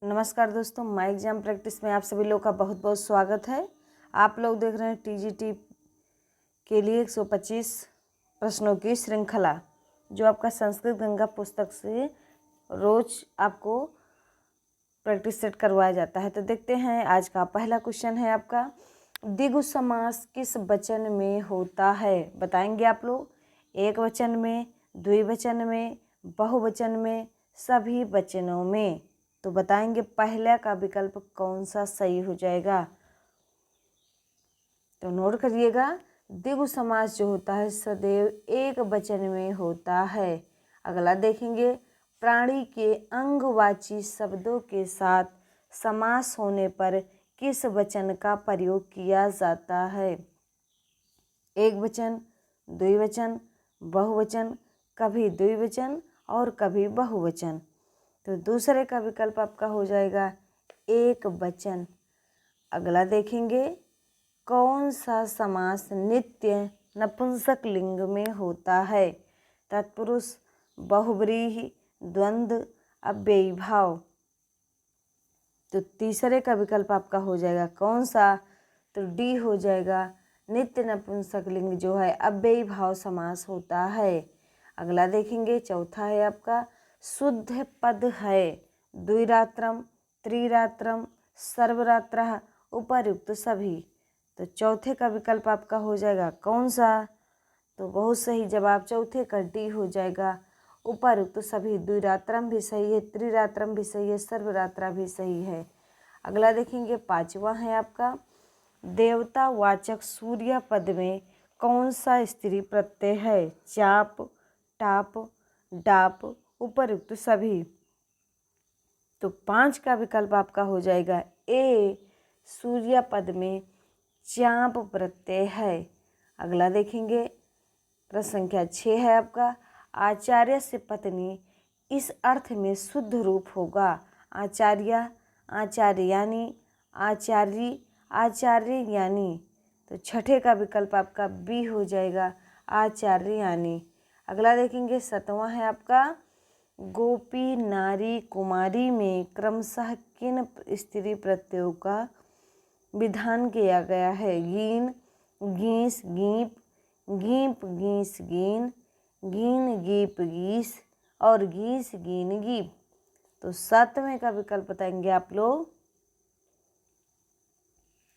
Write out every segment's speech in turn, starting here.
नमस्कार दोस्तों, my exam practice में आप सभी लोग का बहुत बहुत स्वागत है। आप लोग देख रहे हैं टीजीटी के लिए 125 प्रश्नों की श्रृंखला, जो आपका संस्कृत गंगा पुस्तक से रोज आपको प्रैक्टिस सेट करवाया जाता है। तो देखते हैं, आज का पहला क्वेश्चन है आपका, द्विगु समास किस वचन में होता है? बताएंगे आप लोग। एक वचन में, द्विवचन में, बहुवचन में, सभी वचनों में। तो बताएंगे पहला का विकल्प कौन सा सही हो जाएगा। तो नोट करिएगा, द्विगु समास जो होता है सदैव एक वचन में होता है। अगला देखेंगे, प्राणी के अंगवाची शब्दों के साथ समास होने पर किस वचन का प्रयोग किया जाता है? एक वचन, द्विवचन, बहुवचन, कभी द्विवचन और कभी बहुवचन। तो दूसरे का विकल्प आपका हो जाएगा एक वचन। अगला देखेंगे, कौन सा समास नित्य नपुंसक लिंग में होता है? तत्पुरुष, बहुव्रीहि, द्वंद्व, अव्ययीभाव। तो तीसरे का विकल्प आपका हो जाएगा कौन सा? तो डी हो जाएगा, नित्य नपुंसक लिंग जो है अव्ययीभाव समास होता है। अगला देखेंगे, चौथा है आपका, शुद्ध पद है द्विरात्रम, त्रिरात्रम, सर्वरात्रः, उपर्युक्त सभी। तो चौथे का विकल्प आपका हो जाएगा कौन सा? तो बहुत सही जवाब चौथे का डी हो जाएगा, उपर्युक्त सभी। द्विरात्रम भी सही है, त्रिरात्रम भी सही है, सर्वरात्रा भी सही है। अगला देखेंगे, पांचवा है आपका, देवता वाचक सूर्य पद में कौन सा स्त्री प्रत्यय है? चाप, टाप, डाप, उपर्युक्त सभी। तो 5 का विकल्प आपका हो जाएगा ए, सूर्य पद में चाप प्रत्यय है। अगला देखेंगे, प्रश्न संख्या 6 है आपका, आचार्य से पत्नी इस अर्थ में शुद्ध रूप होगा? आचार्य, आचार्यानी, आचार्य, आचार्यानी। तो छठे का विकल्प आपका बी हो जाएगा, आचार्यानी। अगला देखेंगे, 7वां है आपका, गोपी, नारी, कुमारी में क्रमशः किन स्त्री प्रत्ययों का विधान किया गया है? गीन, गीस, गीप, गीप, गीस, गीन, गीन, गीप, गीस और गीस, गीन, गीप। तो 7वें का विकल्प बताएंगे आप लोग।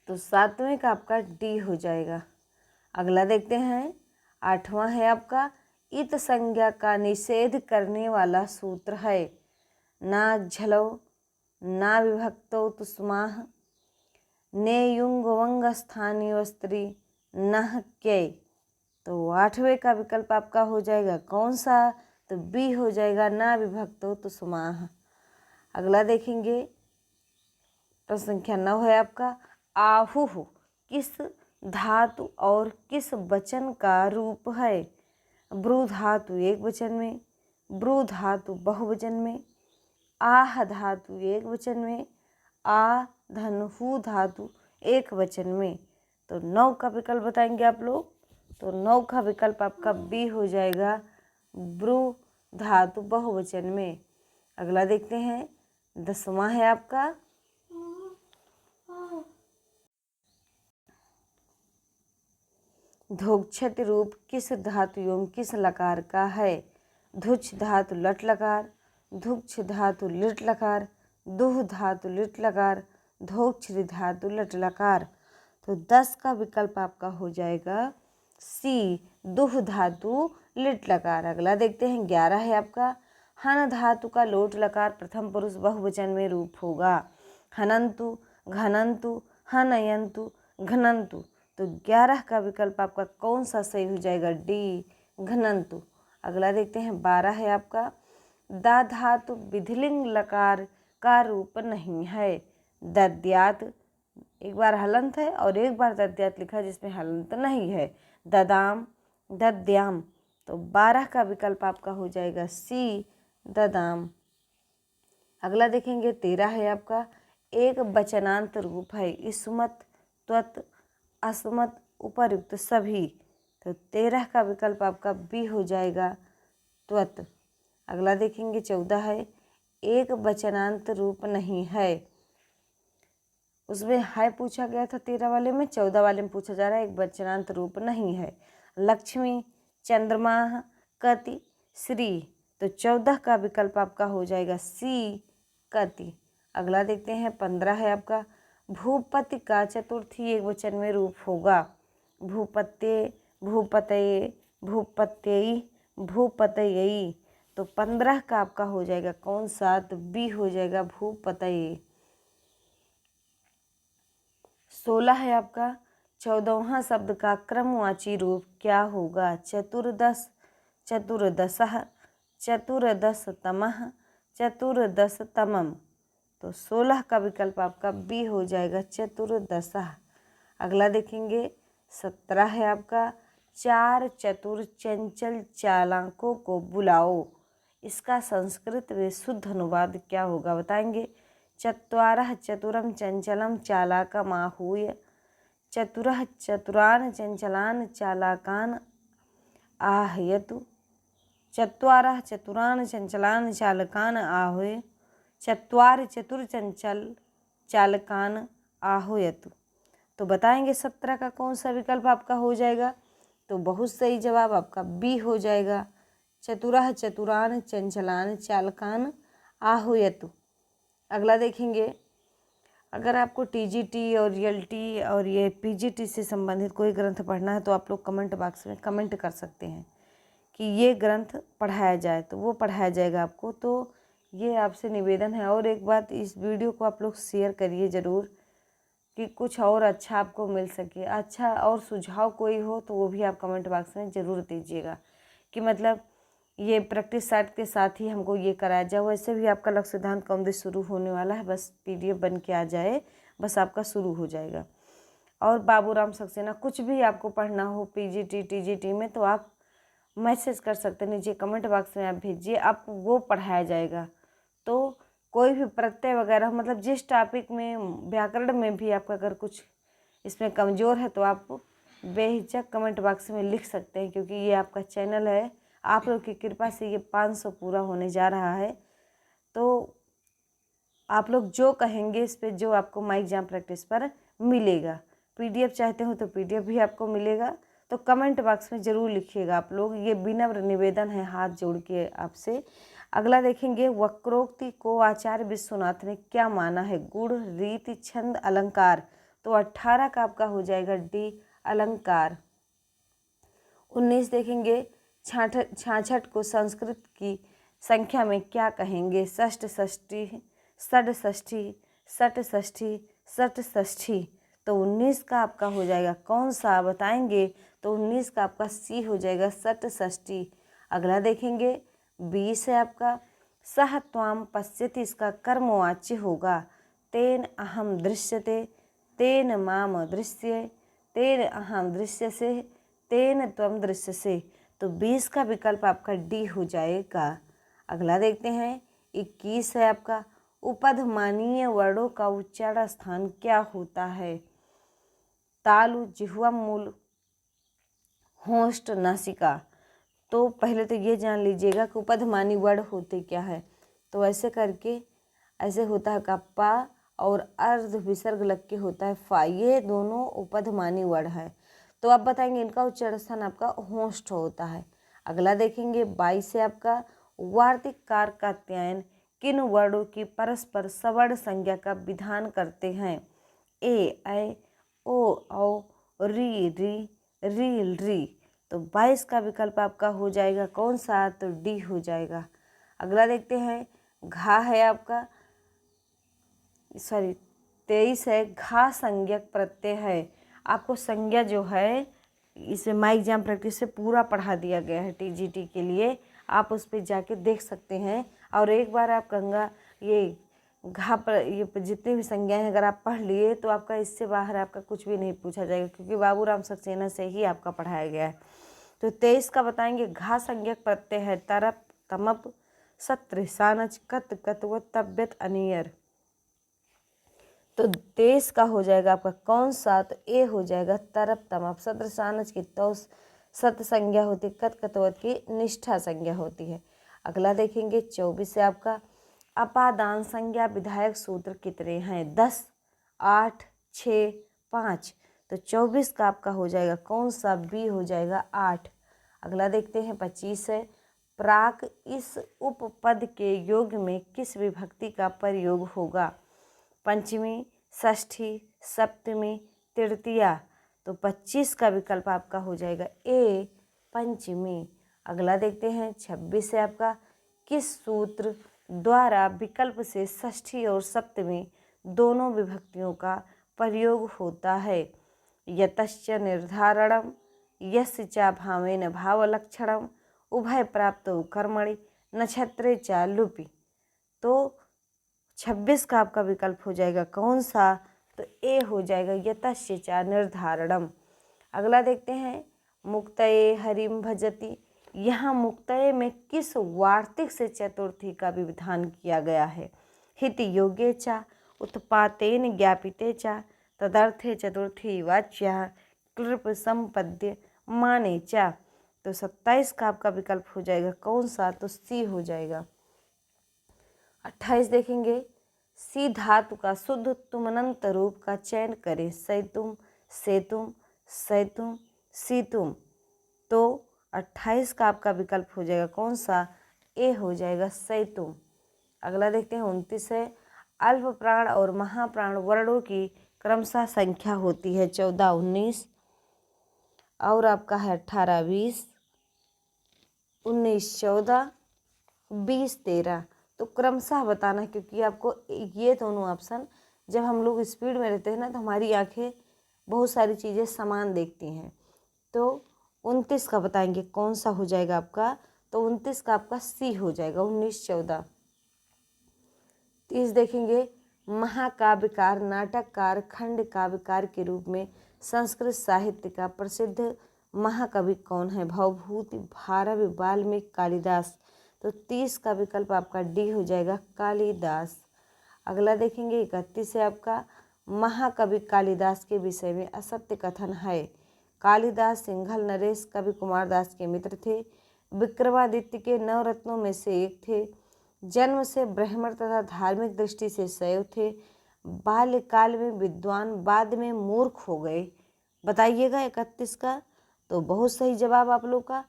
तो 7वें का आपका डी हो जाएगा। अगला देखते हैं, 8वां है आपका, इत संज्ञा का निषेध करने वाला सूत्र है? ना झलो, ना विभक्तो तुस्माह, ने युंग वंग स्थानीय स्त्री, नह के। तो 8वें का विकल्प आपका हो जाएगा कौन सा? तो बी हो जाएगा, ना विभक्तो तुस्माह। अगला देखेंगे, प्रश्न संख्या 9 है आपका, आहुः किस धातु और किस वचन का रूप है? ब्रू धातु एक वचन में, ब्रू धातु बहुवचन में, आह धातु एक वचन में, आ धनु धातु एक वचन में। तो 9 का विकल्प बताएंगे आप लोग। तो 9 का विकल्प आपका बी हो जाएगा, ब्रू धातु बहुवचन में। अगला देखते हैं, 10वां है आपका, धोक्षति रूप किस धातु एवं किस लकार का है? धुच धातु लट लकार, धुक्ष धातु लिट लकार, दुह धातु लिट लकार, धोक्षरी धातु लट लकार। तो 10 का विकल्प आपका हो जाएगा सी, दुह धातु लिट लकार। अगला देखते हैं, 11 है आपका, हन धातु का लोट लकार प्रथम पुरुष बहुवचन में रूप होगा? हनंतु, घनंतु, हनयंतु, घनंतु। तो 11 का विकल्प आपका कौन सा सही हो जाएगा? डी, घनंतु। अगला देखते हैं, 12 है आपका, दा धातु विधिलिंग लकार का रूप नहीं है? दद्यात, एक बार हलंत है और एक बार दद्यात लिखा जिसमें हलंत नहीं है। ददाम, दद्याम। तो 12 का विकल्प आपका हो जाएगा सी, ददाम। अगला देखेंगे, 13 है आपका, एक वचनांत रूप है? इसमत, त्वत, असमत, उपर्युक्त सभी। तो 13 का विकल्प आपका बी हो जाएगा, त्वत। अगला देखेंगे, 14 है, एक वचनांत रूप नहीं है। उसमें है पूछा गया था 13 वाले में, 14 वाले में पूछा जा रहा है एक वचनांत रूप नहीं है। लक्ष्मी, चंद्रमा, कति, श्री, तो 14 का विकल्प आपका हो जाएगा सी, कति। अगला देखते हैं 15 है आपका, भूपति का चतुर्थी एक वचन में रूप होगा। भूपत्ये, भूपतये, भूपत्यई, भूपतयई, तो 15 का आपका हो जाएगा कौन सा, तो बी हो जाएगा भूपतये। 16 है आपका, 14वां शब्द का क्रमवाची रूप क्या होगा। चतुर्दश, चतुर्दशः, चतुर्दशतमः, चतुर्दशतमम्, तो 16 का विकल्प आपका बी हो जाएगा चतुर्दशः। अगला देखेंगे 17 है आपका, 4 चतुर चंचल चालाकों को बुलाओ, इसका संस्कृत में शुद्ध अनुवाद क्या होगा बताएंगे। चत्वारः चतुरं चंचलं चालाकम् आहूय, चतुरः चतुरान् चंचलान् चालाकान् आहयतु, चत्वारः चतुरान् चंचलान् चालकान् आहूय, चत्वारि चतुर चंचल चालकान् आहूयतु, तो बताएंगे 17 का कौन सा विकल्प आपका हो जाएगा। तो बहुत सही जवाब आपका बी हो जाएगा, चतुरः चतुरान् चंचलान् चालकान् आहूयतु। अगला देखेंगे, अगर आपको टीजीटी और रियल्टी और ये पीजीटी से संबंधित कोई ग्रंथ पढ़ना है तो आप लोग कमेंट बॉक्स में कमेंट कर सकते हैं कि ये ग्रंथ पढ़ाया जाए, तो वो पढ़ाया जाएगा आपको। तो ये आपसे निवेदन है। और एक बात, इस वीडियो को आप लोग शेयर करिए ज़रूर कि कुछ और अच्छा आपको मिल सके। अच्छा और सुझाव कोई हो तो वो भी आप कमेंट बॉक्स में ज़रूर दीजिएगा कि मतलब ये प्रैक्टिस सेट के साथ ही हमको ये कराया जाए। वैसे भी आपका लक्ष्य सिद्धांत कौमुदी शुरू होने वाला है, बस PDF बन के आ जाए, बस आपका शुरू हो जाएगा। और बाबूराम सक्सेना कुछ भी आपको पढ़ना हो पीजीटी टीजीटी में तो आप मैसेज कर सकते हैं, नीचे कमेंट बॉक्स में आप भेजिए, आप वो पढ़ाया जाएगा। तो कोई भी प्रत्यय वगैरह मतलब जिस टॉपिक में, व्याकरण में भी आपका अगर कुछ इसमें कमज़ोर है तो आप बेहिचक कमेंट बॉक्स में लिख सकते हैं, क्योंकि ये आपका चैनल है। आप लोग की कृपा से ये 500 पूरा होने जा रहा है, तो आप लोग जो कहेंगे इस पे जो आपको माई एग्जाम प्रैक्टिस पर मिलेगा। PDF चाहते हो तो PDF भी आपको मिलेगा, तो कमेंट बॉक्स में ज़रूर लिखिएगा आप लोग, ये विनम्र निवेदन है हाथ जोड़ के आपसे। अगला देखेंगे, वक्रोक्ति को आचार्य विश्वनाथ ने क्या माना है। गुण, रीति, छंद, अलंकार, तो 18 का आपका हो जाएगा डी, अलंकार। 19 देखेंगे, 66 को संस्कृत की संख्या में क्या कहेंगे। षष्ठ, षष्ठी, षड्षष्ठी, षटषष्ठी, षटषष्ठी, तो 19 का आपका हो जाएगा कौन सा बताएंगे। तो 19 का आपका सी हो जाएगा षटषष्ठी। अगला देखेंगे 20 है आपका, सह त्वाम पश्यति, इसका कर्मवाच्य होगा। तेन अहम दृश्यते, तेन माम दृश्ये, तेन अहम दृश्यसे, तेन त्वम दृश्यसे, तो 20 का विकल्प आपका डी हो जाएगा। अगला देखते हैं 21 है आपका, उपधमानीय वर्णों का उच्चारण स्थान क्या होता है। तालु, जिह्वा मूल, होस्ट, नासिका, तो पहले तो ये जान लीजिएगा कि उपधमानी वर्ण होते क्या है। तो ऐसे करके ऐसे होता है कप्पा और अर्ध विसर्ग लग के होता है फा, ये दोनों उपधमानी वर्ण है। तो आप बताएंगे इनका उच्चारण स्थान आपका होस्ट होता है। अगला देखेंगे 22 से आपका, वार्तिक कार का कात्यायन किन वर्णों की परस्पर सवर्ण संज्ञा का विधान करते हैं। ए, ऐ, ओ, औ, री, री, तो 22 का विकल्प आपका हो जाएगा कौन सा, तो डी हो जाएगा। अगला देखते हैं, घा है आपका, 23 है, घा संज्ञक प्रत्यय है। आपको संज्ञा जो है इसे माई एग्जाम प्रैक्टिस से पूरा पढ़ा दिया गया है टीजीटी के लिए, आप उस पर जाके देख सकते हैं। और एक बार आप गंगा ये घा पर ये जितनी भी संज्ञाएं अगर आप पढ़ लिए तो आपका इससे बाहर आपका कुछ भी नहीं पूछा जाएगा, क्योंकि बाबूराम सक्सेना से ही आपका पढ़ाया गया है। तो 23 का बताएंगे, घा संज्ञक प्रत्यय है तरप, तमप, सत्र, सानच, कत, कतवत, तब्यत, अनियर, तो 23 का हो जाएगा आपका कौन सा, तो ए हो जाएगा तरप, तमप। सत्र, सानच की तो सत संज्ञा होती है, कत, कतवत की निष्ठा संज्ञा होती है। अगला देखेंगे 24 से आपका, अपादान संज्ञा विधायक सूत्र कितने हैं? 10, 8, 6, 5। तो 24 का आपका हो जाएगा कौन सा? बी हो जाएगा 8। अगला देखते हैं 25 है। प्राक इस उपपद के योग में किस विभक्ति का प्रयोग होगा? पंचमी, षष्ठी, सप्तमी, तृतीया। तो 25 का विकल्प आपका हो जाएगा ए, पंचमी। अगला देखते हैं 26 है आपका। किस सूत्र द्वारा विकल्प से षष्ठी और सप्तमी दोनों विभक्तियों का प्रयोग होता है? यतश्च निर्धारणम, यस्य च भावेन भावलक्षणम, उभय प्राप्तो कर्मणि, नक्षत्रे च लुपि। तो 26 का आपका विकल्प हो जाएगा कौन सा? तो ए हो जाएगा यतश्च च निर्धारणम। अगला देखते हैं मुक्तये हरिम भजति। यहाँ मुक्तये में किस वार्तिक से चतुर्थी का विधान किया गया है? हित योग्ये च, उत्पातेन ज्ञापिते च, तदर्थे चतुर्थी वाच्य, कृप संपद्य माने च। तो 27 का आपका विकल्प हो जाएगा कौन सा? तो सी हो जाएगा। 28 देखेंगे। सी धातु का शुद्ध तुमनंत रूप का चयन करें। सैतुम, सेतुम, सैतुम, सीतुम। तो 28 का आपका विकल्प हो जाएगा कौन सा? ए हो जाएगा सैतुम। अगला देखते हैं 29 है। अल्प प्राण और महाप्राण वर्णों की क्रमशः संख्या होती है 14, 19 और आपका है 18, 20, 19, 14, 20, 13। तो क्रमशः बताना, क्योंकि आपको ये दोनों ऑप्शन जब हम लोग स्पीड में रहते हैं ना तो हमारी आंखें बहुत सारी चीज़ें समान देखती हैं। तो 29 का बताएंगे कौन सा हो जाएगा आपका? तो 29 का आपका सी हो जाएगा, 19, 14। 30 देखेंगे। महाकाव्यकार, नाटककार, खंड काव्यकार के रूप में संस्कृत साहित्य का प्रसिद्ध महाकवि कौन है? भवभूति, भारवी, वाल्मीकि, कालिदास। तो 30 का विकल्प आपका डी हो जाएगा कालिदास। अगला देखेंगे 31 है आपका। महाकवि कालिदास के विषय में असत्य कथन है। कालिदास सिंघल नरेश कवि कुमार दास के मित्र थे। विक्रमादित्य के नवरत्नों में से एक थे। जन्म से ब्राह्मण तथा धार्मिक दृष्टि से शैव थे। बाल्यकाल में विद्वान, बाद में मूर्ख हो गए। बताइएगा 31 का। तो बहुत सही जवाब आप लोग का।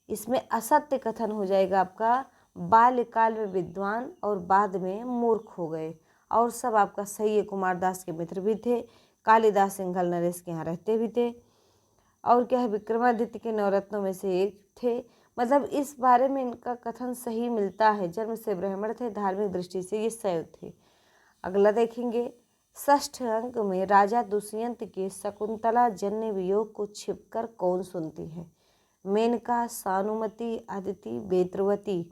इसमें असत्य कथन हो जाएगा आपका बाल्यकाल में विद्वान और बाद में मूर्ख हो गए। और सब आपका सही है। कुमारदास के मित्र भी थे, कालिदास सिंघल नरेश के यहाँ रहते भी थे, और क्या है विक्रमादित्य के नवरत्नों में से एक थे। मतलब इस बारे में इनका कथन सही मिलता है। जन्म से ब्राह्मण थे, धार्मिक दृष्टि से ये शैव थे। अगला देखेंगे। षष्ठ अंक में राजा दुष्यंत के शकुंतला जन्य वियोग को छिपकर कौन सुनती है? मेनका, सानुमति, अदिति, बेत्रवती।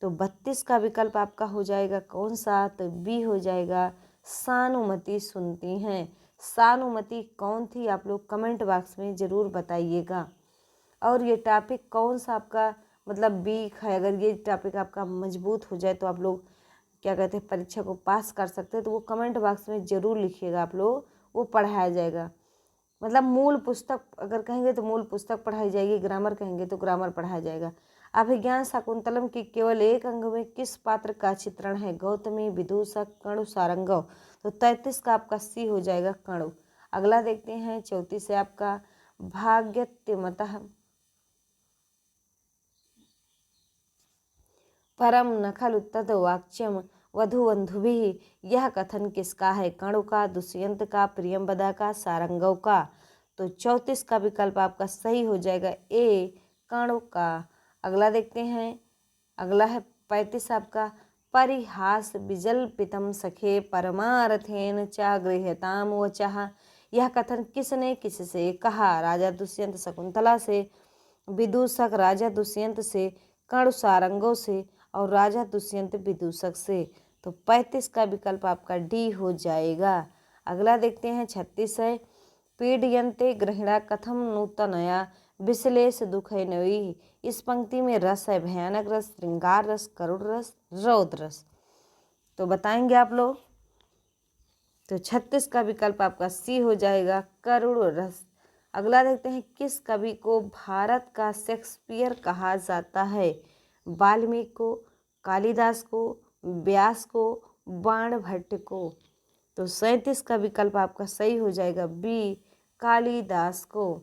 तो 32 का विकल्प आपका हो जाएगा कौन सा? तो बी हो जाएगा सानुमति सुनती हैं। सानुमति कौन थी? आप लोग कमेंट बॉक्स में ज़रूर बताइएगा। और ये टॉपिक कौन सा आपका मतलब वीक है? अगर ये टॉपिक आपका मजबूत हो जाए तो आप लोग क्या कहते हैं परीक्षा को पास कर सकते हैं। तो वो कमेंट बॉक्स में ज़रूर लिखिएगा आप लोग, वो पढ़ाया जाएगा। मतलब मूल पुस्तक अगर कहेंगे तो मूल पुस्तक पढ़ाई जाएगी, ग्रामर कहेंगे तो ग्रामर पढ़ाया जाएगा। अभिज्ञान शाकुंतलम की केवल एक अंग में किस पात्र का चित्रण है? गौतमी, विदूषक, कणु, सारंगव। तो 33 का आपका सी हो जाएगा कणु। अगला देखते हैं 34 है आपका। भाग्यत्यमतः परम न खलु तद वाक्यम वधुवंधुभिः। यह कथन किसका है? कणु का, दुष्यंत का, प्रियंवदा का, सारंगव का। तो 34 का विकल्प आपका सही हो जाएगा ए, कणु का। अगला देखते हैं। अगला है 35 आपका। परिहास विजल्पितम सखे परमार्थेन च गृह्यताम वचः। यह कथन किसने किससे कहा? राजा दुष्यंत शकुंतला से, विदूषक राजा दुष्यंत से, कणु सारंगों से, और राजा दुष्यंत विदूषक से। तो 35 का विकल्प आपका डी हो जाएगा। अगला देखते हैं 36 है। पीड्यन्ते गृहिणा कथम नूतनया विश्लेष दुखैनवी। इस पंक्ति में रस है भयानक रस, श्रृंगार रस, करुण रस, रौद्र रस। तो बताएंगे आप लोग। तो 36 का विकल्प आपका सी हो जाएगा करुण रस। अगला देखते हैं। किस कवि को भारत का शेक्सपियर कहा जाता है? वाल्मीकि को, कालिदास को, व्यास को, बाणभट्ट को। तो 37 का विकल्प आपका सही हो जाएगा बी, कालिदास को।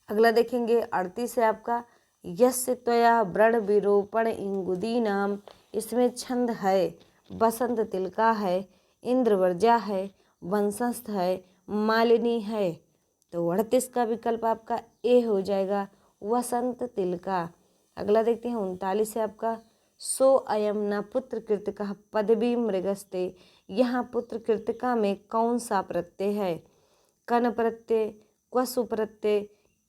अगला देखेंगे 38 है आपका, यस्य त्वया व्रण विरोपण इंगुदी नाम। इसमें छंद है, बसंत तिलका है, इंद्रवर्जा है, वंशस्थ है, मालिनी है। तो 38 का विकल्प आपका ए हो जाएगा, वसंत तिलका। अगला देखते हैं 39 है आपका, सो अयम न पुत्र कृतिका पदवी मृगस्ते। यहाँ पुत्र कृतिका में कौन सा प्रत्यय है? कन प्रत्यय, क्वसु प्रत्यय,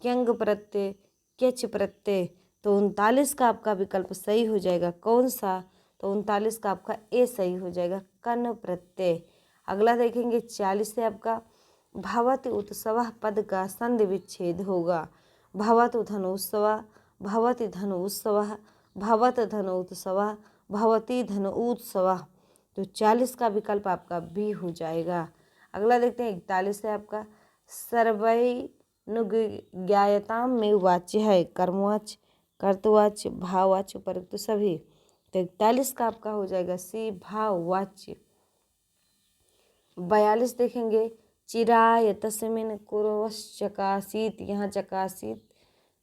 क्यंग प्रत्यय, क्यच प्रत्यय। तो 39 का आपका विकल्प सही हो जाएगा कौन सा? तो 39 का आपका ए सही हो जाएगा, कन प्रत्यय। अगला देखेंगे 40 से आपका, भवति उत्सव पद का संधि विच्छेद होगा। भवतु धनोत्सव, भवति धन उत्सव, भवत धन उत्सव, भवती धन उत्सव। तो 40 का विकल्प आपका बी हो जाएगा। अगला देखते हैं 41 है आपका, सर्वैनुज्ञायताम में वाच्य है, कर्मवाच्य, कर्तवाच्य, भाववाच्य, उपयुक्त सभी। तो 41 का आपका हो जाएगा सी, भाववाच्य। 42 देखेंगे, चिराय तस्मिन कुरवश्चकासीत। यहाँ चकासीत,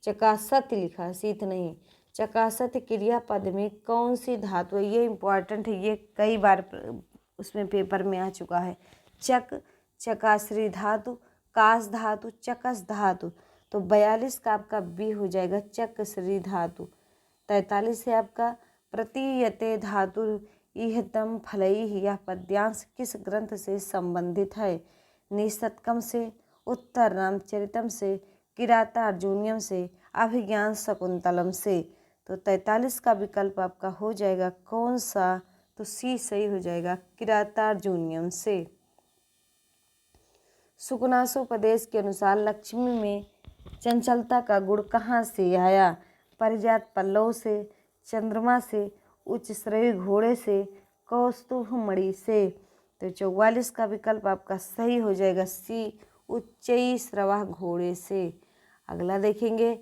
चकासत लिखा, शीत नहीं। चकासत क्रियापद में कौन सी धातु है? ये इम्पॉर्टेंट है, ये कई बार उसमें पेपर में आ चुका है। चक, चकाश्री धातु, कास धातु, चकस धातु। तो 42 का आपका बी हो जाएगा, चकश्री धातु। 43 है आपका, प्रतीयते धातु इहतम फलैः। यह पद्यांश किस ग्रंथ से संबंधित है? निषत्कम से, उत्तर रामचरितम से, किरातार्जुनीयम से, अभिज्ञान शकुंतलम से। तो 43 का विकल्प आपका हो जाएगा कौन सा? तो सी सही हो जाएगा, किरातार्जुनीयम से। सुकुनासोपदेश के अनुसार लक्ष्मी में चंचलता का गुण कहाँ से आया? परिजात पल्लव से, चंद्रमा से, उच्च श्रेय घोड़े से, कौस्तुभ मणि से। तो 44 का विकल्प आपका सही हो जाएगा सी, उच्चई श्रवा घोड़े से। अगला देखेंगे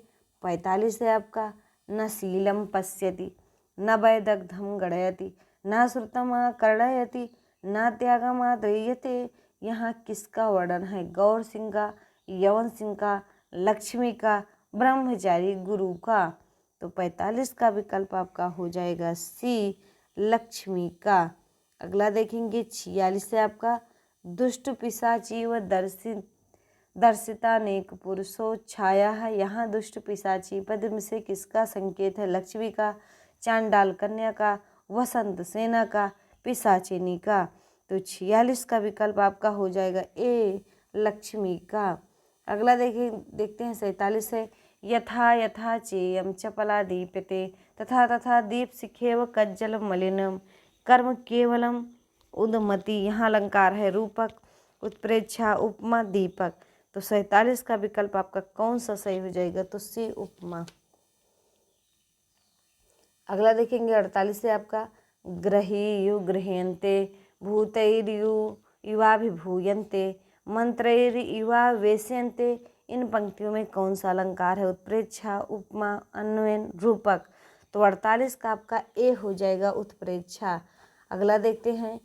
45 है आपका, न शीलम पश्यति, न वैदग्धम गणयति, न श्रुतम कर्णयति, न त्यागम आद्रियते। यहाँ किसका वर्णन है? गौर सिंह का, यवन सिंह का, लक्ष्मी का, ब्रह्मचारी गुरु का। तो 45 का विकल्प आपका हो जाएगा सी, लक्ष्मी का। अगला देखेंगे 46 है आपका, दुष्ट पिशाची व दर्शिता नेक पुरुषो छाया है। यहाँ दुष्ट पिशाची पद में से किसका संकेत है? लक्ष्मी का, चांडाल कन्या का, वसंत सेना का, पिशाचिनी का। तो 46 का विकल्प आपका हो जाएगा ए, लक्ष्मी का। अगला देखते हैं 47 है, यथा यथा चेयम चपला दीप्यते, तथा तथा दीप शिखेव कज्जल मलिनम, कर्म केवलम उदमति। यहाँ अलंकार है, रूपक, उत्प्रेक्षा, उपमा, दीपक। तो 47 का विकल्प आपका कौन सा सही हो जाएगा? तो सी, उपमा। अगला देखेंगे 48 से आपका, ग्रहीयु गृह्यन्ते, भूतैर्यु युवाभिभूयन्ते, मंत्रैर्युवा वेश्यन्ते। इन पंक्तियों में कौन सा अलंकार है? उत्प्रेक्षा, उपमा, अन्वयन, रूपक। तो 48 का आपका ए हो जाएगा, उत्प्रेक्षा। अगला देखते हैं,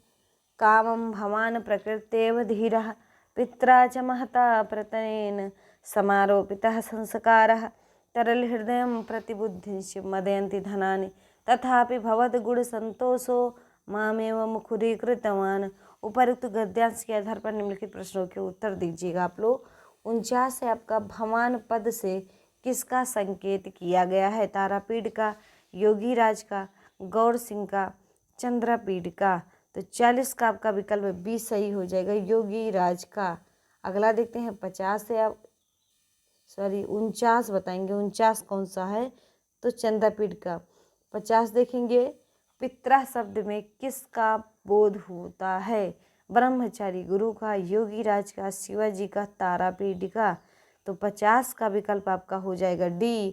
कामं भवान प्रकृतेव धीरः, पित्रा च महता प्रतनेन समारोपितः संस्कारः, तरल हृदयं प्रतिबुद्धिश्च मदयन्ति धनानि, तथापि भवद्गुणसन्तोषो मामेव मुखरीकृतवान्। उपरुक्त गद्यांश के आधार पर निम्नलिखित प्रश्नों के उत्तर दीजिएगा आप लोग। 49 है आपका, भवान पद से किसका संकेत किया गया है? तारापीठ का, योगीराज का, गौर सिंह का, चंद्रपीठ का। तो 40 का आपका विकल्प बी सही हो जाएगा, योगीराज का। अगला देखते हैं 50 से आप 49 बताएंगे, 49 कौन सा है? तो चंद्रपीठ का। 50 देखेंगे, पित्रा शब्द में किसका बोध होता है? ब्रह्मचारी गुरु का, योगीराज का, शिवाजी का, तारापीठ का। तो 50 का विकल्प आपका हो जाएगा डी,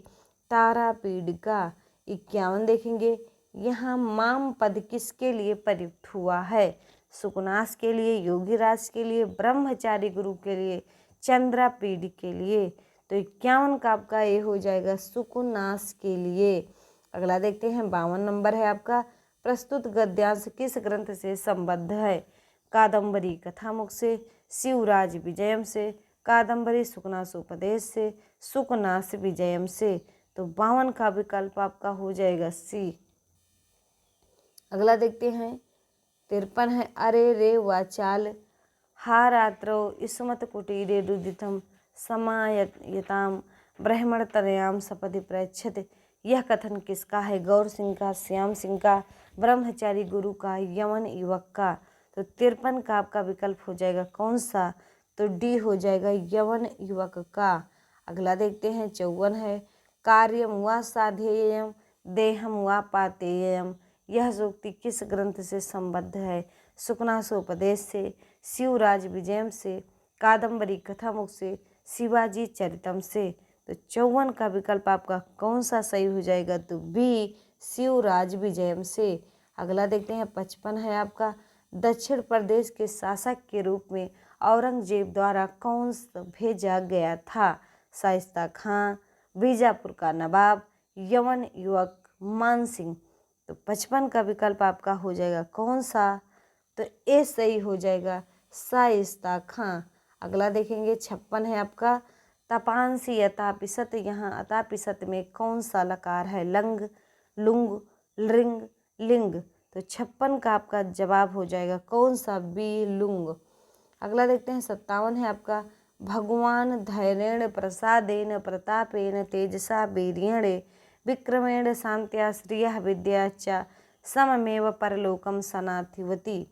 तारापीठ का। 51 देखेंगे, यहाँ माम पद किसके लिए प्रयुक्त हुआ है? सुकुनास के लिए, योगीराज के लिए, ब्रह्मचारी गुरु के लिए, चंद्रपीठ के लिए। तो 51 का आपका ये हो जाएगा सुकुनास के लिए। अगला देखते हैं 52 नंबर है आपका, प्रस्तुत गद्यांश किस ग्रंथ से संबद्ध है? कादम्बरी कथामुख से, शिवराज विजयम से, कादम्बरी सुकनासोपदेश से, सुकनास विजयम से। तो 52 का विकल्प आपका हो जाएगा सी। अगला देखते हैं 53 है अरे रे वाचाल हा रात्रो इसमत कुटीरे रुदितम समायताम ब्रह्मणतरयाम सपदि प्रयच्छते। यह कथन किसका है? गौर सिंह का, श्याम सिंह का, ब्रह्मचारी गुरु का, यमन युवक का। तो 53 का आपका विकल्प हो जाएगा कौन सा? तो डी हो जाएगा यवन युवक का। अगला देखते हैं 54 है कार्यम व साधेयम देहम व पातेयम। यह सूक्ति किस ग्रंथ से संबद्ध है? सुकनासोपदेश से, शिवराज विजयम से, कादम्बरी कथामुख से, शिवाजी चरितम से। तो 54 का विकल्प आपका कौन सा सही हो जाएगा? तो बी शिवराज विजयम से। अगला देखते हैं 55 है आपका दक्षिण प्रदेश के शासक के रूप में औरंगजेब द्वारा कौन भेजा गया था? शाइस्ता खां, बीजापुर का नवाब, यमन युवक, मानसिंह। तो 55 का विकल्प आपका हो जाएगा कौन सा? तो ए सही हो जाएगा शाइस्ता खां। अगला देखेंगे 56 है आपका तपांसी अतापिसत। यहाँ अतापिसत में कौन सा लकार है? लंग, लुंग, लिंग, लिंग। तो 56 का आपका जवाब हो जाएगा कौन सा? बी लुंग। अगला देखते हैं 57 है आपका भगवान धैर्येण प्रसादेन प्रतापेन तेजसा वीर्येण विक्रमेण शांत्या श्रियः विद्या च सममेव परलोकम सनाथिवती।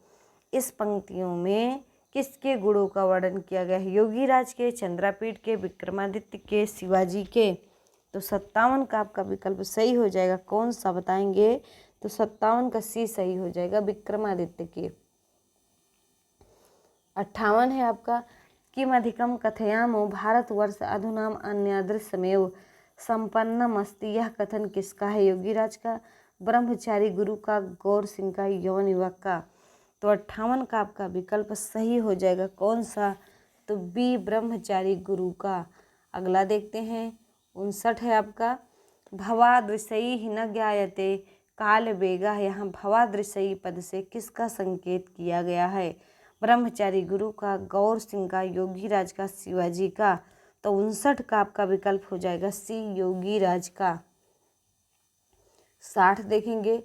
इस पंक्तियों में किसके गुणों का वर्णन किया गया है? योगीराज के, चंद्रापीठ के, विक्रमादित्य के, शिवाजी के। तो 57 का आपका विकल्प सही हो जाएगा कौन सा बताएंगे? तो 57 का सी सही हो जाएगा विक्रमादित्य के। 58 है आपका किम अधिकम कथयामो भारतवर्ष अधुनाम अन्यादृशमेव संपन्नम अस्ति। यह कथन किसका है? योगीराज का, ब्रह्मचारी गुरु का, गौर सिंह का, यवन युवक का। तो 58 का आपका विकल्प सही हो जाएगा कौन सा? तो बी ब्रह्मचारी गुरु का। अगला देखते हैं 59 है आपका भवादृशई न ज्ञायते काल वेगा। यहाँ भवादृशई पद से किसका संकेत किया गया है? ब्रह्मचारी गुरु का, गौर सिंह का, योगीराज का, शिवाजी का। तो 59 का आपका विकल्प हो जाएगा सी योगीराज का। 60 देखेंगे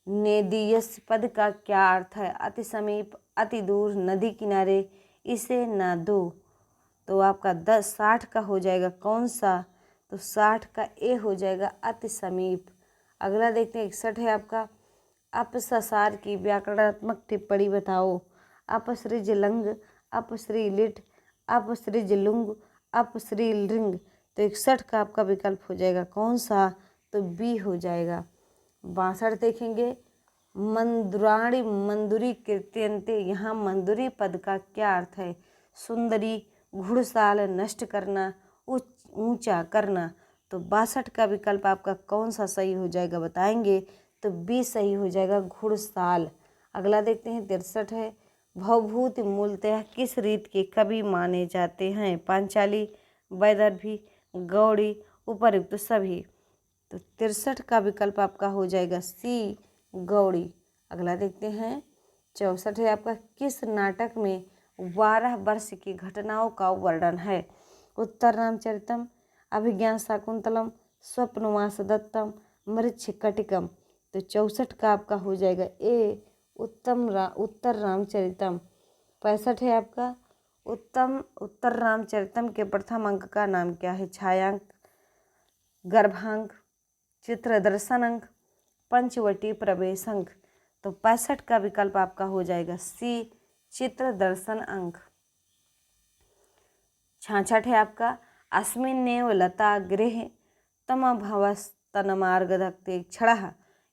नेदीयस पद का क्या अर्थ है? अति समीप, अति दूर, नदी किनारे, इसे ना दो। तो आपका 60 का हो जाएगा कौन सा? तो 60 का ए हो जाएगा अति समीप। अगला देखते हैं 61 है आपका अपससार की व्याकरणात्मक टिप्पणी बताओ। अपसृज लंग, अपसृ लिट, अपसृज लुंग, अपसृ लिंग। तो 61 का आपका विकल्प हो जाएगा कौन सा? तो बी हो जाएगा। 62 देखेंगे मंदुराणी मंदुरी कीर्त्यन्ते। यहाँ मंदुरी पद का क्या अर्थ है? सुंदरी, घुड़साल, नष्ट करना, ऊंचा करना। तो 62 का विकल्प आपका कौन सा सही हो जाएगा बताएंगे? तो बी सही हो जाएगा घुड़साल। अगला देखते हैं 63 है भवभूति मूलतः किस रीत के कवि माने जाते हैं? पांचाली, वैदर्भी, गौड़ी, उपर्युक्त सभी। तो 63 का विकल्प आपका हो जाएगा सी गौड़ी। अगला देखते हैं 64 है आपका किस नाटक में 12 वर्ष की घटनाओं का वर्णन है? उत्तर रामचरितम, अभिज्ञान शाकुंतलम, स्वप्नवास दत्तम, मृच्छकटिकम। तो 64 का आपका हो जाएगा ए उत्तर रामचरितम। 65 है आपका उत्तर रामचरितम के प्रथम अंक का नाम क्या है? छायांक, गर्भांक, चित्रदर्शन अंक, पंचवटी प्रवेश अंक। तो 65 का विकल्प आपका हो जाएगा सी चित्रदर्शन अंक। 66 है आपका अस्मिन्नेव लता गृह तम भवस्तनमार्ग धक्ते क्षण।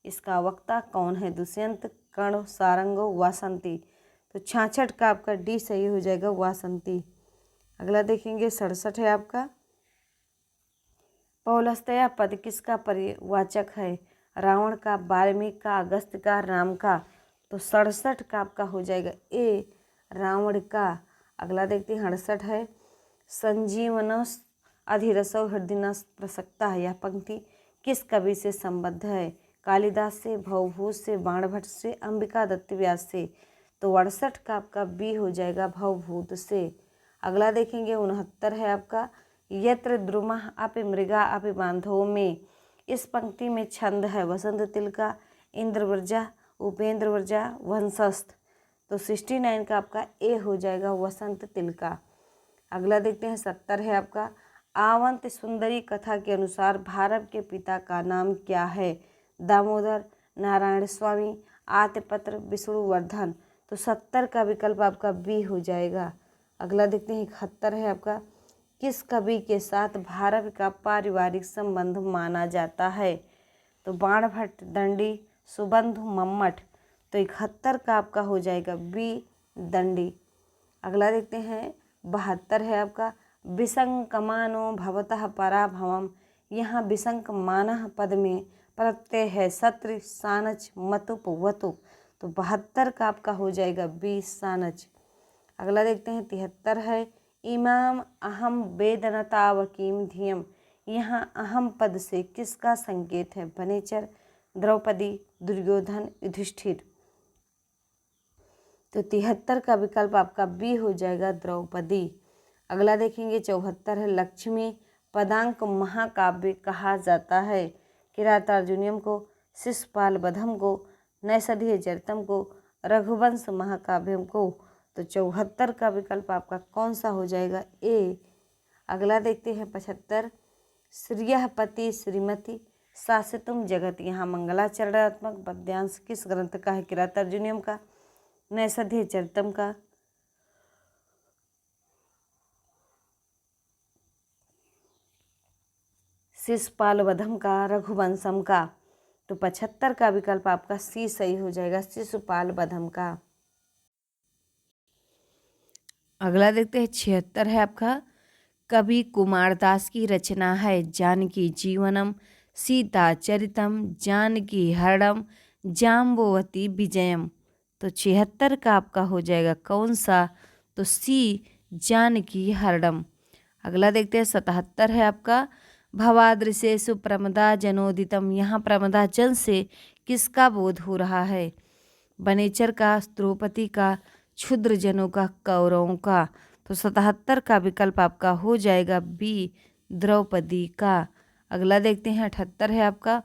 इसका वक्ता कौन है? दुष्यंत, कर्ण, सारंगो, वासंती। तो 66 का आपका डी सही हो जाएगा वासंती। अगला देखेंगे 67 है आपका पौलस्तया पद किसका परिवाचक है? रावण का, वाल्मीकि का, अगस्त्य का, राम का। तो 67 का आपका हो जाएगा ए रावण का। अगला देखते हैं 68 है संजीवनस अधिरसो हृदयनस प्रसक्ता। यह पंक्ति किस कवि से संबद्ध है? कालिदास से, भवभूत से, बाणभट्ट से, अंबिका दत्त व्यास से। तो 68 का आपका बी हो जाएगा भवभूत से। अगला देखेंगे 69 है आपका यत्र द्रुमः अपि मृगा अपि बांधवों में। इस पंक्ति में छंद है वसंत तिलका, इंद्रवृजा, उपेंद्रवृजा, वंशस्थ। तो 69 का आपका ए हो जाएगा वसंत तिलका। अगला देखते हैं 70 है आपका आवंत सुंदरी कथा के अनुसार भारत के पिता का नाम क्या है? दामोदर, नारायण स्वामी, आत्यपत्र, विष्णुवर्धन। तो 70 का विकल्प आपका बी हो जाएगा। अगला देखते हैं 71 है आपका किस कवि के साथ भारत का पारिवारिक संबंध माना जाता है? तो बाणभट्ट, दंडी, सुबंधु, मम्मट। तो 71 का आपका हो जाएगा बी दंडी। अगला देखते हैं 72 है आपका विसंकमानो भवतः पराभवम। यहाँ विसंकमानः पद में प्रत्यय है सत्र, सानच, मतुप, वतुप। तो 72 का आपका हो जाएगा बी सानच। अगला देखते हैं 73 है इमाम अहम वेदनतावकीम धियम। यहाँ अहम पद से किसका संकेत है? वनेचर, द्रौपदी, दुर्योधन, युधिष्ठिर। तो 73 का विकल्प आपका बी हो जाएगा द्रौपदी। अगला देखेंगे 74 है लक्ष्मी पदांक महाकाव्य कहा जाता है? किरातार्जुनीयम को, शिशुपाल बधम को, नैषधीय चरितम को, रघुवंश महाकाव्यम को। तो 74 का विकल्प आपका कौन सा हो जाएगा? ए। अगला देखते हैं 75 श्रियः पति श्रीमती शासितुम जगत। यहाँ मंगलाचरणात्मक पद्यांश किस ग्रंथ का है? किरातार्जुनीयम का, नैषधीय चरितम का, शिशुपाल वधम का, रघुवंशम का। तो 75 का विकल्प आपका सी सही हो जाएगा, शिशुपाल वधम का। अगला देखते हैं 76 है आपका कवि कुमारदास की रचना है जानकी जीवनम, सीता चरितम, जानकी हरणम, जाम्बवती विजयम। तो 76 का आपका हो जाएगा कौन सा? तो सी जानकी हरणम। अगला देखते हैं 77 है आपका भवादृशेषु प्रमदा जनोदितम। यहाँ प्रमदा जन से किसका बोध हो रहा है? वनेचर का, द्रौपदी का, क्षुद्र जनों का, कौरवों का। तो 77 का विकल्प आपका हो जाएगा बी द्रौपदी का। अगला देखते हैं 78 है आपका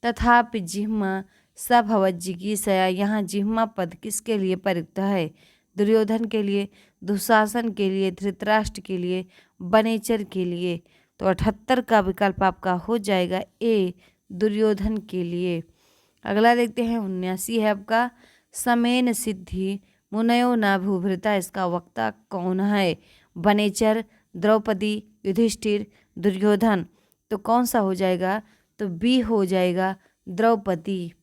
तथापि जिह्मा सभवज्जिगीषया। यहाँ जिह्मा पद किसके लिए प्रयुक्त है? दुर्योधन के लिए, दुशासन के लिए, धृतराष्ट्र के लिए, वनेचर के लिए। तो 78 का विकल्प आपका हो जाएगा ए दुर्योधन के लिए। अगला देखते हैं 79 है आपका समेन सिद्धि मुनयो न भूभृता। इसका वक्ता कौन है? वनेचर, द्रौपदी, युधिष्ठिर, दुर्योधन। तो कौन सा हो जाएगा? तो बी हो जाएगा द्रौपदी।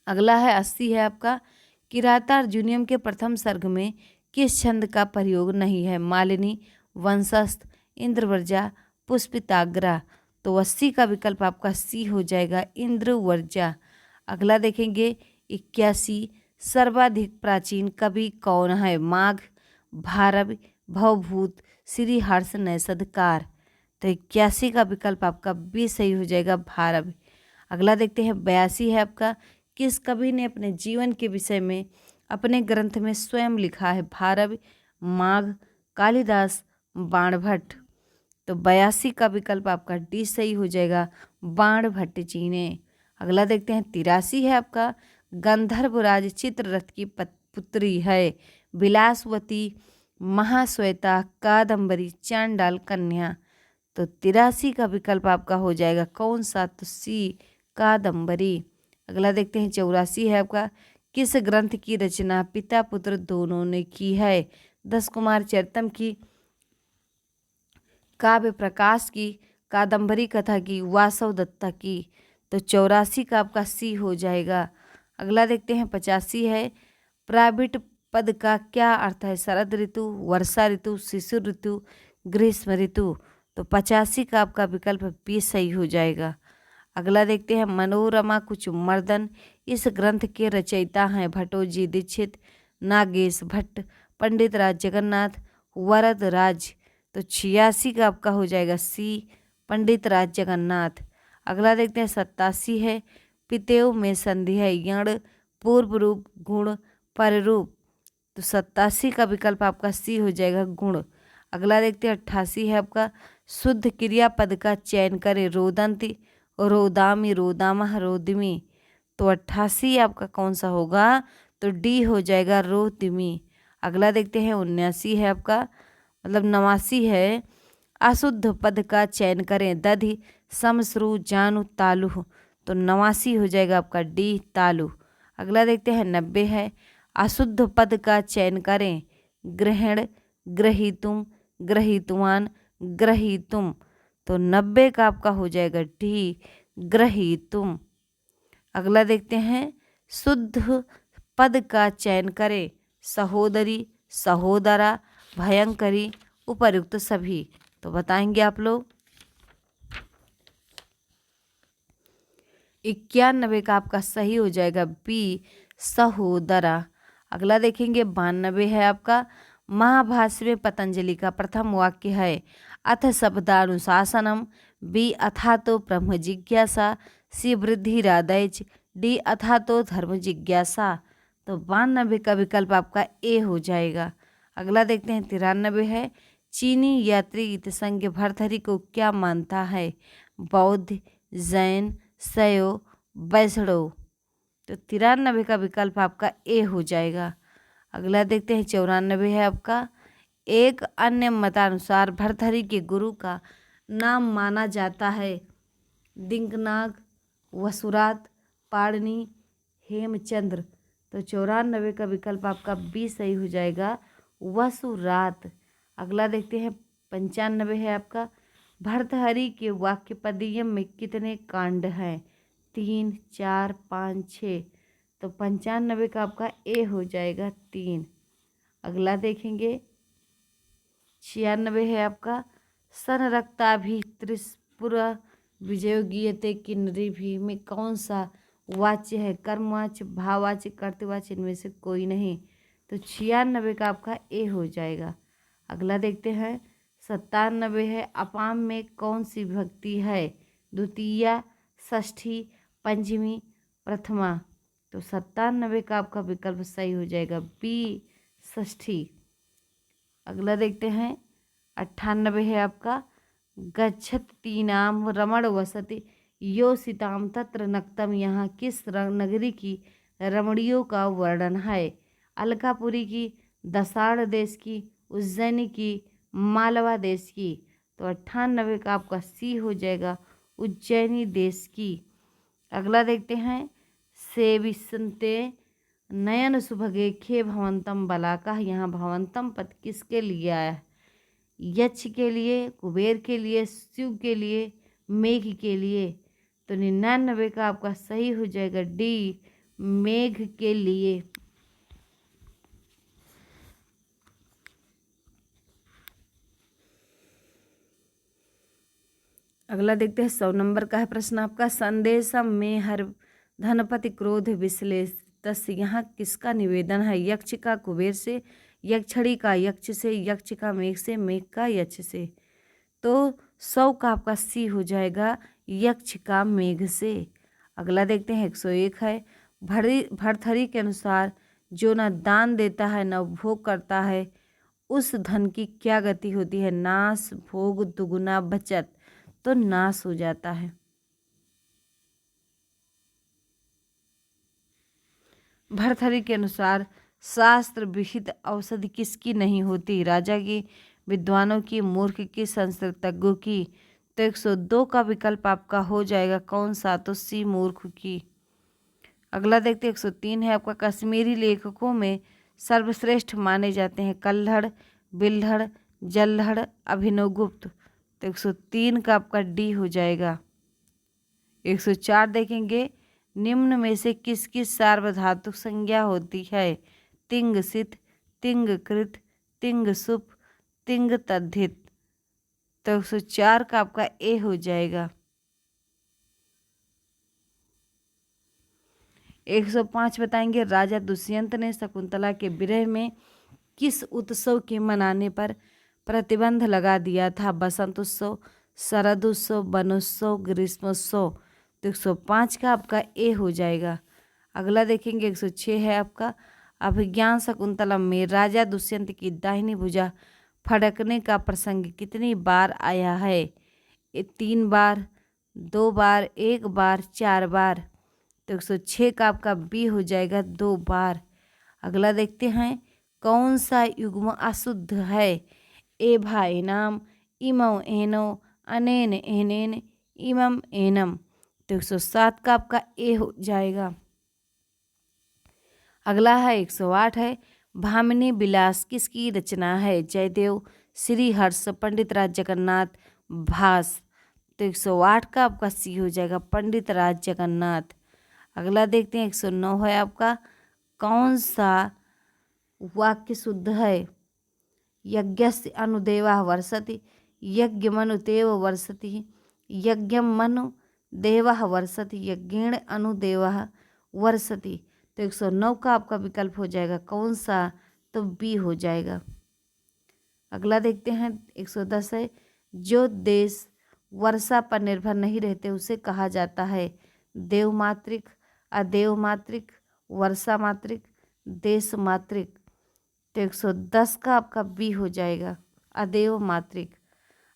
अगला है 80 है आपका किरातार्जुनीयम के प्रथम सर्ग में किस छंद का प्रयोग नहीं है? मालिनी, वंशस्थ, इंद्रवर्जा, पुष्पिताग्रा। तो 80 का विकल्प आपका सी हो जाएगा इंद्रवर्जा। अगला देखेंगे 81 सर्वाधिक प्राचीन कवि कौन है? माघ, भारव, भवभूत, श्रीहर्ष, नैषधकार। तो 81 का विकल्प आपका बी सही हो जाएगा भारव। अगला देखते हैं 82 है आपका किस कवि ने अपने जीवन के विषय में अपने ग्रंथ में स्वयं लिखा है? भारव, माघ, कालिदास, बाणभट्ट। तो 82 का विकल्प आपका डी सही हो जाएगा बाणभट्ट जी ने। अगला देखते हैं 83 है आपका गंधर्वराज चित्ररथ की पुत्री है? विलासवती, महाश्वेता, कादम्बरी, चांडाल, कन्या। तो 83 का विकल्प आपका हो जाएगा कौन सा? तो सी कादम्बरी। अगला देखते हैं 84 है आपका किस ग्रंथ की रचना पिता पुत्र दोनों ने की है? 10 कुमार चरितम की, काव्य प्रकाश की, कादम्बरी कथा की, वासव दत्ता की। तो 84 का आपका सी हो जाएगा। अगला देखते हैं 85 है प्राविट पद का क्या अर्थ है? शरद ऋतु, वर्षा ऋतु, शिशिर ऋतु, ग्रीष्म ऋतु। तो 85 का आपका विकल्प बी सही हो जाएगा। अगला देखते हैं मनोरमा कुसुमवर्धन। इस ग्रंथ के रचयिता हैं भट्टोजी दीक्षित, नागेश भट्ट, पंडित राज जगन्नाथ, वरद राज। तो 86 का आपका हो जाएगा सी पंडित राज जगन्नाथ। अगला देखते हैं 87 है पितेव में संधि है, यण पूर्व रूप, गुण पररूप। तो 87 का विकल्प आपका सी हो जाएगा, गुण। अगला देखते हैं 88 है आपका, शुद्ध क्रियापद का चयन करें। रोदंती, रोदामी, रोदामह, रोदमी। तो 88 आपका कौन सा होगा, तो डी हो जाएगा, रोतिमी। अगला देखते हैं 79 है आपका, मतलब 89 है, अशुद्ध पद का चयन करें। दधि, समश्रु, जानु, तालु। तो 89 हो जाएगा आपका डी, तालु। अगला देखते हैं 90 है, अशुद्ध पद का चयन करें। ग्रहण, ग्रहीतुम, ग्रहीतुमान, ग्रहीतुम। तो 90 का आपका हो जाएगा डी, ग्रहीतुम। अगला देखते हैं शुद्ध पद का चयन करें। सहोदरी, सहोदरा, भयंकरी, उपर्युक्त सभी। तो बताएंगे आप लोग। 91 का आपका सही हो जाएगा बी, सहोदरा। अगला देखेंगे 92 है आपका, महाभाष्य में पतंजलि का प्रथम वाक्य है। अथ शब्दानुशासनम, बी अथा तो ब्रह्म जिज्ञासा, सी वृद्धिरादैच, डी अथा तो धर्म जिज्ञासा। तो 92 का विकल्प आपका ए हो जाएगा। अगला देखते हैं 93 है, चीनी यात्री संघ भरथरी को क्या मानता है। बौद्ध, जैन, शैव, वैष्णव। तो 93 का विकल्प आपका ए हो जाएगा। अगला देखते हैं 94 है आपका, एक अन्य मतानुसार भरथरी के गुरु का नाम माना जाता है। दिंकनाग, वसुरात, पाणिनि, हेमचंद्र। तो 94 का विकल्प आपका बी सही हो जाएगा, वसुरात। अगला देखते हैं 95 है आपका, भर्तहरि के वाक्यपदीय में कितने कांड हैं। 3, 4, 5, 6। तो 95 का आपका ए हो जाएगा, 3। अगला देखेंगे 96 है आपका, संरक्ताभित्रिपुरा विजयो गीयते किन्नरी भी में कौन सा वाच्य है। कर्मवाच्य, भाववाच्य, कर्तवाच्य, इनमें से कोई नहीं। तो 96 का आपका ए हो जाएगा। अगला देखते हैं 97 है, अपाम में कौन सी विभक्ति है। द्वितीया, षष्ठी, पंचमी, प्रथमा। तो 97 का आपका विकल्प सही हो जाएगा बी, षष्ठी। अगला देखते हैं 98 है आपका, गच्छति नाम रमण वसति योषिताम तत्र नक्तम। यहाँ किस नगरी की रमणियों का वर्णन है। अलकापुरी की, दसाड़ देश की, उज्जैनी की, मालवा देश की। तो 98 का आपका सी हो जाएगा, उज्जैनी देश की। अगला देखते हैं सेविसंते नयन सुभगे खे भवंतम बलाका। यहाँ भवंतम पद किसके लिए आया है। यक्ष के लिए, कुबेर के लिए, शिव के लिए, मेघ के लिए। तो 99 का आपका सही हो जाएगा डी, मेघ के लिए। अगला देखते हैं 100 नंबर का है प्रश्न आपका, संदेशम में हर धनपति क्रोध विश्लेष। यहाँ किसका निवेदन है। यक्ष का कुबेर से, यक्षिणी का यक्ष से, यक्ष का मेघ से, मेघ का यक्ष से। तो 100 का आपका सी हो जाएगा, यक्ष का मेघ से। अगला देखते हैं 101 है, भरथरी के अनुसार जो न दान देता है न उपभोग करता है उस धन की क्या गति होती है। नाश, भोग, दुगुना, बचत। तो नाश हो जाता है। भरथरी के अनुसार शास्त्र विहित औषधि किसकी नहीं होती। राजा की, विद्वानों की, मूर्ख की, संस्कृतज्ञों की। तो 102 का विकल्प आपका हो जाएगा कौन सा, तो सी, मूर्ख की। अगला देखते 103 है आपका, कश्मीरी लेखकों में सर्वश्रेष्ठ माने जाते हैं। कल्हड़, बिल्हड़, जल्हड़, अभिनवगुप्त। तो 103 का आपका डी हो जाएगा। 104 देखेंगे, निम्न में से किसकी सार्वधातुक संज्ञा होती है। तिंग सित, तिंग कृत, तिंग सुप, तिंग तद्धित। तो 104 का आपका ए हो जाएगा। 105 बताएंगे, राजा दुष्यंत ने शकुंतला के विरह में किस उत्सव के मनाने पर प्रतिबंध लगा दिया था। बसंत उत्सव, शरद उत्सव, वनोत्सव, ग्रीष्मोत्सव। तो 105 का आपका ए हो जाएगा। अगला देखेंगे 106 है आपका अभिज्ञान शकुंतलम में राजा दुष्यंत की दाहिनी भुजा फड़कने का प्रसंग कितनी बार आया है? 3 बार, 2 बार, 1 बार, 4 बार। तो 106 का आपका बी हो जाएगा 2 बार। अगला देखते हैं कौन सा युग्म अशुद्ध है? ए भाई नाम, इमो एनो, अनेन एनेन, इमम एनम। तो 107 का आपका ए हो जाएगा। अगला है 108 है भामिनी विलास किसकी रचना है? जयदेव, श्री हर्ष, पंडित राज जगन्नाथ, भास। तो 108 का आपका सी हो जाएगा पंडित राज जगन्नाथ। अगला देखते हैं 109 है आपका कौन सा वाक्य शुद्ध है? यज्ञस्य अनुदेवा वर्षति, यज्ञ मनुदेव वर्षति, यज्ञम मनु देवः वर्षति, यज्ञेण अनुदेवः वर्षति। तो 109 का आपका विकल्प हो जाएगा कौन सा? तो बी हो जाएगा। अगला देखते हैं 110 है जो देश वर्षा पर निर्भर नहीं रहते उसे कहा जाता है देवमात्रिक, अदेवमात्रिक, वर्षामात्रिक, देशमात्रिक। तो 110 का आपका बी हो जाएगा अदेवमात्रिक।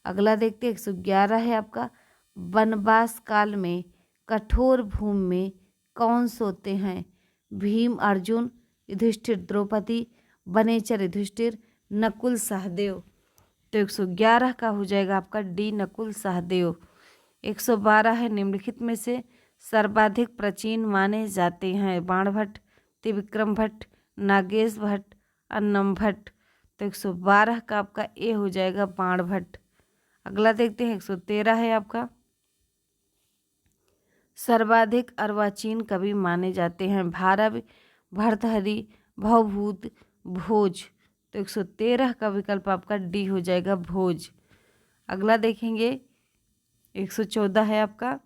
अगला देखते हैं 111 है आपका वनवास काल में कठोर भूमि में कौन सोते हैं? भीम अर्जुन, युधिष्ठिर द्रौपदी, वनेचर युधिष्ठिर, नकुल सहदेव। तो 111 का हो जाएगा आपका डी नकुल सहदेव। 112 है निम्नलिखित में से सर्वाधिक प्राचीन माने जाते हैं? बाणभट्ट, त्रिविक्रम भट्ट, नागेश भट्ट, अन्नम भट्ट। तो 112 का आपका ए हो जाएगा बाणभट्ट। अगला देखते हैं 113 है आपका सर्वाधिक अर्वाचीन कवि माने जाते हैं? भारव, भर्तहरि, भवभूत, भोज। तो 113 का विकल्प आपका डी हो जाएगा भोज। अगला देखेंगे 114 है आपका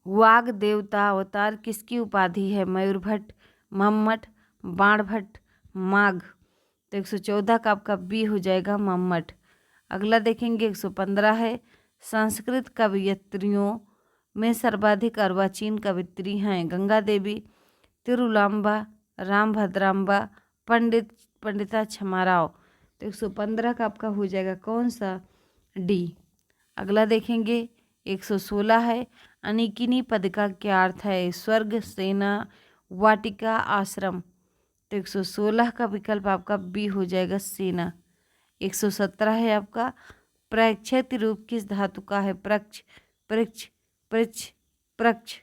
वाग देवता अवतार किसकी उपाधि है? मयूर भट्ट, मम्मट, बाणभट्ट, माघ। तो 114 का आपका बी हो जाएगा मम्मट। अगला देखेंगे 115 है संस्कृत कवयित्रियों में सर्वाधिक अर्वाचीन कवित्री हैं? गंगा देवी, तिरुलांबा, राम भद्रांबा, पंडिता क्षमाराव। तो 115 का आपका हो जाएगा कौन सा? डी। अगला देखेंगे 116 है अनिकिनी पद का क्या अर्थ है? स्वर्ग, सेना, वाटिका, आश्रम। तो 116 का विकल्प आपका बी हो जाएगा सेना। 117 है आपका प्रक्षेत्र रूप किस धातु का है? प्रक्ष, पृक्ष, पृच्छ, प्रक्ष।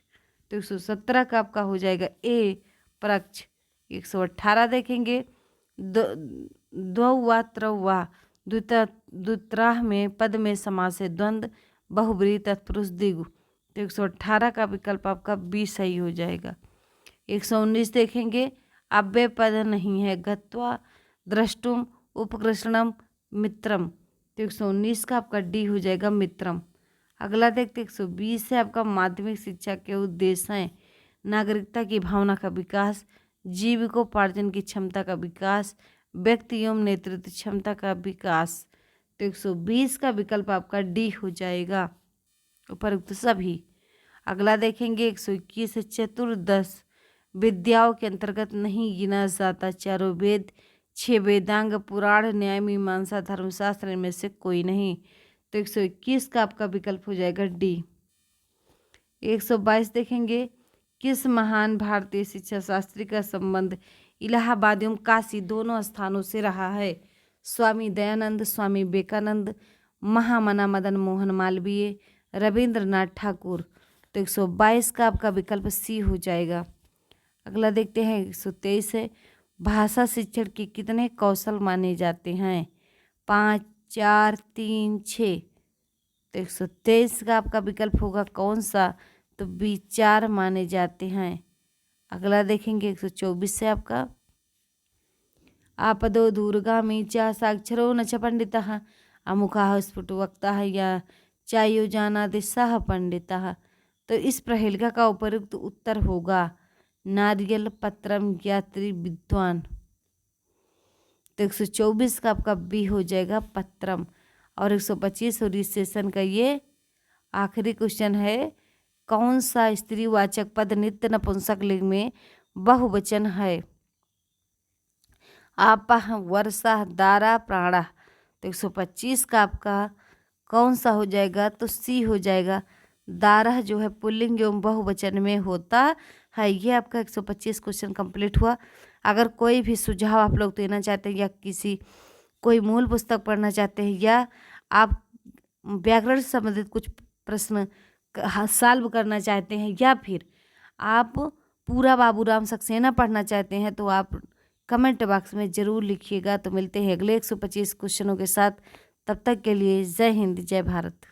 तो 117 का आपका हो जाएगा ए प्रक्ष। 118 देखेंगे द्वौवा त्रौवा द्वित्राह में पद में समास है द्वंद्व, बहुब्रीहि, तत्पुरुष, द्विगु। तो 118 का विकल्प आपका बी सही हो जाएगा। 119 देखेंगे अव्यय पद नहीं है गत्वा, द्रष्टुम, उपकृष्णम, मित्रम। तो 119 का आपका डी हो जाएगा मित्रम। अगला देखते 120 से आपका माध्यमिक शिक्षा के उद्देश्य हैं नागरिकता की भावना का विकास, जीविकोपार्जन की क्षमता का विकास, व्यक्ति एवं नेतृत्व क्षमता का विकास। तो 120 का विकल्प आपका डी हो जाएगा उपरोक्त सभी। अगला देखेंगे 121 चतुर्दश विद्याओं के अंतर्गत नहीं गिना जाता चारों वेद, 6 वेदांग, पुराण, न्याय, मीमांसा, धर्मशास्त्र इनमें से कोई नहीं। तो 121 का आपका विकल्प हो जाएगा डी। 122 देखेंगे किस महान भारतीय शिक्षा शास्त्री का संबंध इलाहाबाद एवं काशी दोनों स्थानों से रहा है? स्वामी दयानंद, स्वामी विवेकानंद, महामना मदन मोहन मालवीय, रविंद्रनाथ ठाकुर। तो 122 का आपका विकल्प सी हो जाएगा। अगला देखते हैं 123 है भाषा शिक्षण के कितने कौशल माने जाते हैं? 5, 4, 3, 6। तो 123 का आपका विकल्प होगा कौन सा? तो बी 4 माने जाते हैं। अगला देखेंगे 124 से आपका आपदो दूरगामी च साक्षरो न च पंडितः अमुखाः स्फुटवक्ताः या चायो जानाति सः पंडितः। तो इस प्रहेलिका का उपयुक्त उत्तर होगा नारियल, पत्रम, यात्री, विद्वान। तो 124 का आपका बी हो जाएगा पत्रम। और 125 और इस सेशन का ये आखिरी क्वेश्चन है, कौन सा स्त्रीवाचक पद नित्य नपुंसक लिंग में बहुवचन है? आपः, वर्षा, दारा, प्राणा। तो 125 का आपका कौन सा हो जाएगा? तो सी हो जाएगा। दारा जो है पुल्लिंग एवं बहुवचन में होता है। ये आपका 125 क्वेश्चन कंप्लीट हुआ। अगर कोई भी सुझाव आप लोग देना चाहते हैं या कोई मूल पुस्तक पढ़ना चाहते हैं या आप व्याकरण से संबंधित कुछ प्रश्न सॉल्व करना चाहते हैं या फिर आप पूरा बाबूराम सक्सेना पढ़ना चाहते हैं तो आप कमेंट बॉक्स में ज़रूर लिखिएगा। तो मिलते हैं अगले 125 क्वेश्चनों के साथ। तब तक के लिए जय हिंद, जय भारत।